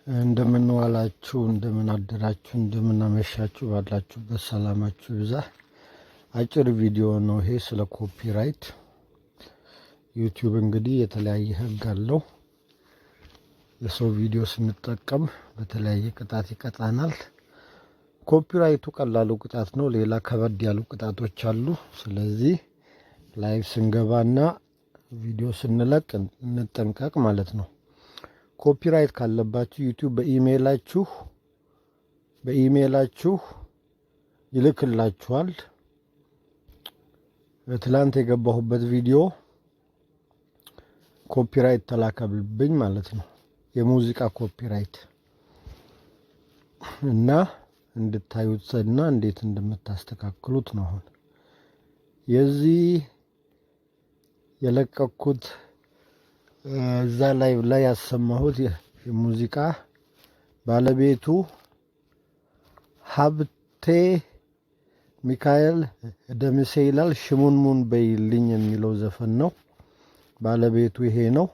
እንደምን ዋላችሁ፣ እንደምን አደራችሁ፣ እንደምን አመሻችሁ። ባላችሁበት ሰላማችሁ ይብዛ። አጭር ቪዲዮ ነው ይሄ ስለ ኮፒራይት። ዩቲዩብ እንግዲህ የተለያየ ህግ አለው። የሰው ቪዲዮ ስንጠቀም በተለያየ ቅጣት ይቀጣናል። ኮፒራይቱ ቀላሉ ቅጣት ነው። ሌላ ከበድ ያሉ ቅጣቶች አሉ። ስለዚህ ላይቭ ስንገባና ቪዲዮ ስንለቅ እንጠንቀቅ ማለት ነው። ኮፒራይት ካለባችሁ ዩቲዩብ በኢሜይላችሁ ይልክላችኋል። ትላንት የገባሁበት ቪዲዮ ኮፒራይት ተላከብልብኝ ማለት ነው። የሙዚቃ ኮፒራይት እና እንድታዩትና እንዴት እንደምታስተካክሉት ነው። አሁን የዚህ የለቀኩት እዛ ላይ ያሰማሁት የሙዚቃ ባለቤቱ ሀብቴ ሚካኤል ደምሴ ይላል። ሽሙንሙን በይልኝ የሚለው ዘፈን ነው። ባለቤቱ ይሄ ነው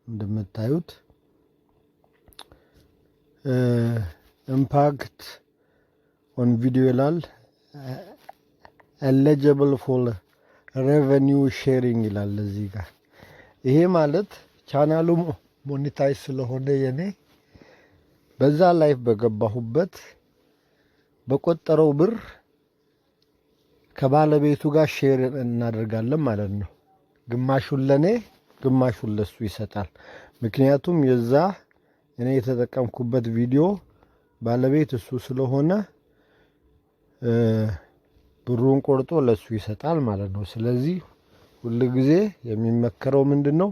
እንደምታዩት። ኢምፓክት ኦን ቪዲዮ ይላል። ኤሊጂብል ፎር ሬቨኒው ሼሪንግ ይላል እዚህ ጋር። ይሄ ማለት ቻናሉ ሞኔታይዝ ስለሆነ የኔ በዛ ላይፍ በገባሁበት በቆጠረው ብር ከባለቤቱ ጋር ሼር እናደርጋለን ማለት ነው። ግማሹን ለኔ ግማሹን ለሱ ይሰጣል። ምክንያቱም የዛ እኔ የተጠቀምኩበት ቪዲዮ ባለቤት እሱ ስለሆነ ብሩን ቆርጦ ለሱ ይሰጣል ማለት ነው። ስለዚህ ሁሉ ጊዜ የሚመከረው ምንድነው?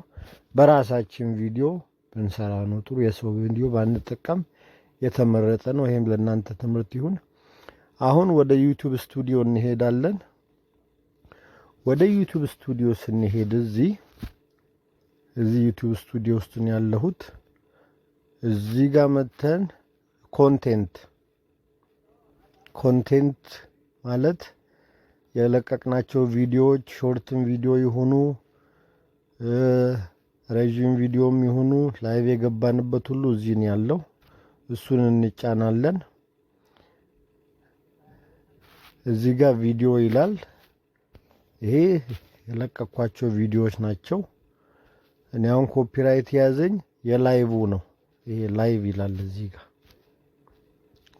በራሳችን ቪዲዮ ብንሰራ ነው ጥሩ። የሰው ቪዲዮ ባንጠቀም የተመረጠ ነው። ይሄም ለእናንተ ትምህርት ይሁን። አሁን ወደ ዩቲዩብ ስቱዲዮ እንሄዳለን። ወደ ዩቲዩብ ስቱዲዮ ስንሄድ እዚህ ዩቲዩብ ስቱዲዮ ውስጥ ነው ያለሁት። እዚህ ጋር መተን ኮንቴንት ማለት የለቀቅናቸው ቪዲዮዎች ሾርትም ቪዲዮ ይሁኑ ረጅም ቪዲዮም ይሁኑ ላይቭ የገባንበት ሁሉ እዚህ ነው ያለው። እሱን እንጫናለን። እዚህ ጋር ቪዲዮ ይላል። ይሄ የለቀቅኳቸው ቪዲዮዎች ናቸው። እኔ አሁን ኮፒራይት ያዘኝ የላይቭ ነው። ይሄ ላይቭ ይላል እዚህ ጋር።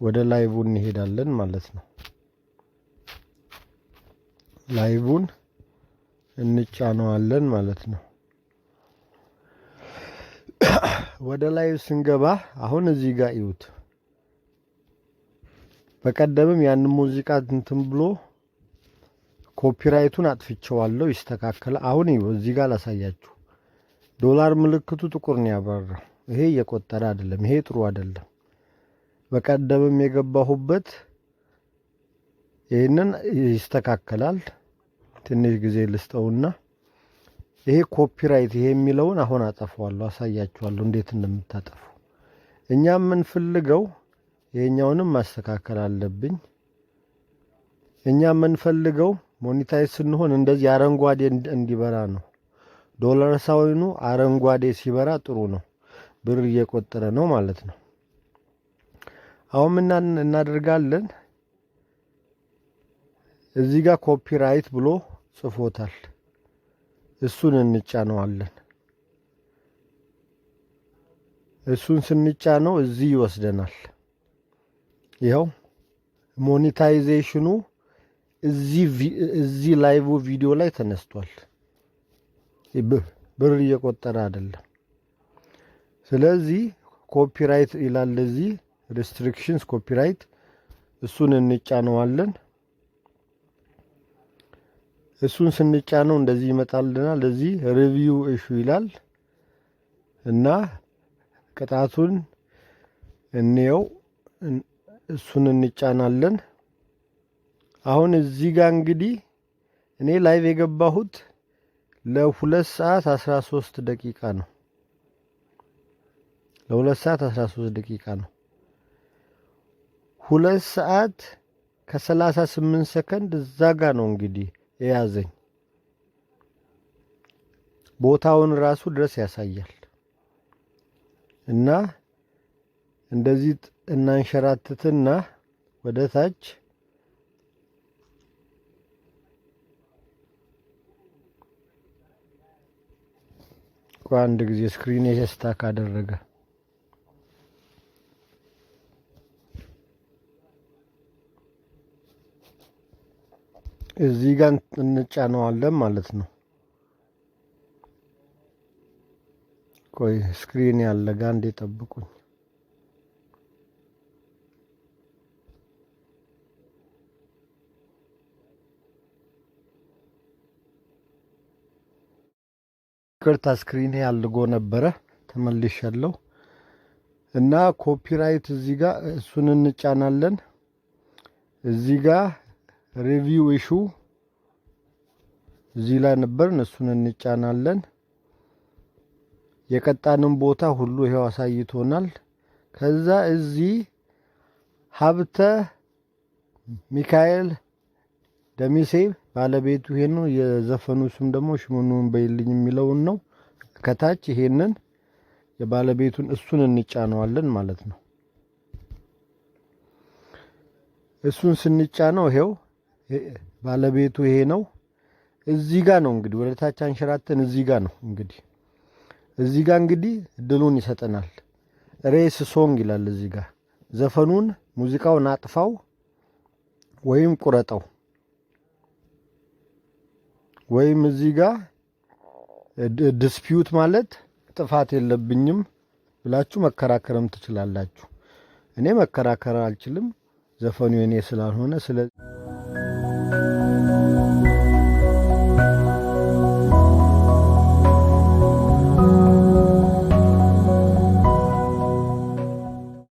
ወደ ላይቭ እንሄዳለን ማለት ነው። ላይቭን እንጫነዋለን ማለት ነው። ወደ ላይቭ ስንገባ አሁን እዚህ ጋር ይዩት። በቀደምም ያን ሙዚቃ እንትን ብሎ ኮፒራይቱን አጥፍቼዋለሁ፣ ይስተካከላል። አሁን ይኸው እዚህ ጋር ላሳያችሁ። ዶላር ምልክቱ ጥቁር ነው ያበራው። ይሄ እየቆጠረ አይደለም። ይሄ ጥሩ አይደለም። በቀደምም የገባሁበት ይሄንን ይስተካከላል። ትንሽ ጊዜ ልስጠውና ይሄ ኮፒራይት ይሄ የሚለውን አሁን አጠፋዋለሁ፣ አሳያችኋለሁ እንዴት እንደምታጠፉ። እኛ የምንፈልገው ይሄኛውንም ማስተካከል አለብኝ። እኛ የምንፈልገው ሞኔታይዝ ስንሆን እንደዚህ አረንጓዴ እንዲበራ ነው። ዶላር ሳይሆኑ አረንጓዴ ሲበራ ጥሩ ነው። ብር እየቆጠረ ነው ማለት ነው። አሁን ምን እናደርጋለን? እዚህ ጋር ኮፒራይት ብሎ ጽፎታል። እሱን እንጫነዋለን። እሱን ስንጫነው እዚህ ይወስደናል። ይኸው ሞኔታይዜሽኑ እዚህ ላይቭ ቪዲዮ ላይ ተነስቷል። ብር እየቆጠረ አይደለም። ስለዚህ ኮፒራይት ይላል እዚህ ሪስትሪክሽንስ ኮፒራይት፣ እሱን እንጫነዋለን። እሱን ስንጫነው እንደዚህ ይመጣልናል። እዚህ ሪቪው ኢሹ ይላል እና ቅጣቱን እንየው። እሱን እንጫናለን። አሁን እዚህ ጋር እንግዲህ እኔ ላይቭ የገባሁት ለ2 ሰዓት 13 ደቂቃ ነው። ለ2 ሰዓት 13 ደቂቃ ነው። 2 ሰዓት ከ38 ሰከንድ እዛ ጋር ነው እንግዲህ የያዘኝ። ቦታውን ራሱ ድረስ ያሳያል። እና እንደዚህ እናንሸራትትና ወደ ታች አንድ ጊዜ ስክሪን ስታክ አደረገ። እዚህ ጋር እንጫነዋለን ማለት ነው። ቆይ ስክሪን ያለ ጋር እንዴ ጠብቁኝ። ቅርታ ስክሪን ያልጎ ነበረ ተመልሻለሁ። እና ኮፒራይት እዚህ ጋር እሱን እንጫናለን። እዚህ ጋር ሪቪው ኢሹ እዚህ ላይ ነበር፣ እሱን እንጫናለን። የቀጣንን ቦታ ሁሉ ይሄው አሳይቶናል። ከዛ እዚህ ሀብተ ሚካኤል ደሚሴ ባለቤቱ ይሄ ነው። የዘፈኑ ስም ደግሞ ሽሙኑን በይልኝ የሚለውን ነው። ከታች ይሄንን የባለቤቱን እሱን እንጫነዋለን ማለት ነው። እሱን ስንጫነው ይሄው ባለቤቱ ይሄ ነው። እዚህ ጋር ነው እንግዲህ ወደ ታች አንሸራተን እዚህ ጋር ነው እንግዲህ እዚህ ጋር እንግዲህ እድሉን ይሰጠናል። ሬስ ሶንግ ይላል እዚህ ጋር ዘፈኑን ሙዚቃውን አጥፋው ወይም ቁረጠው ወይም እዚህ ጋር ዲስፒዩት ማለት ጥፋት የለብኝም ብላችሁ መከራከርም ትችላላችሁ። እኔ መከራከር አልችልም ዘፈኑ የኔ ስላልሆነ። ስለዚህ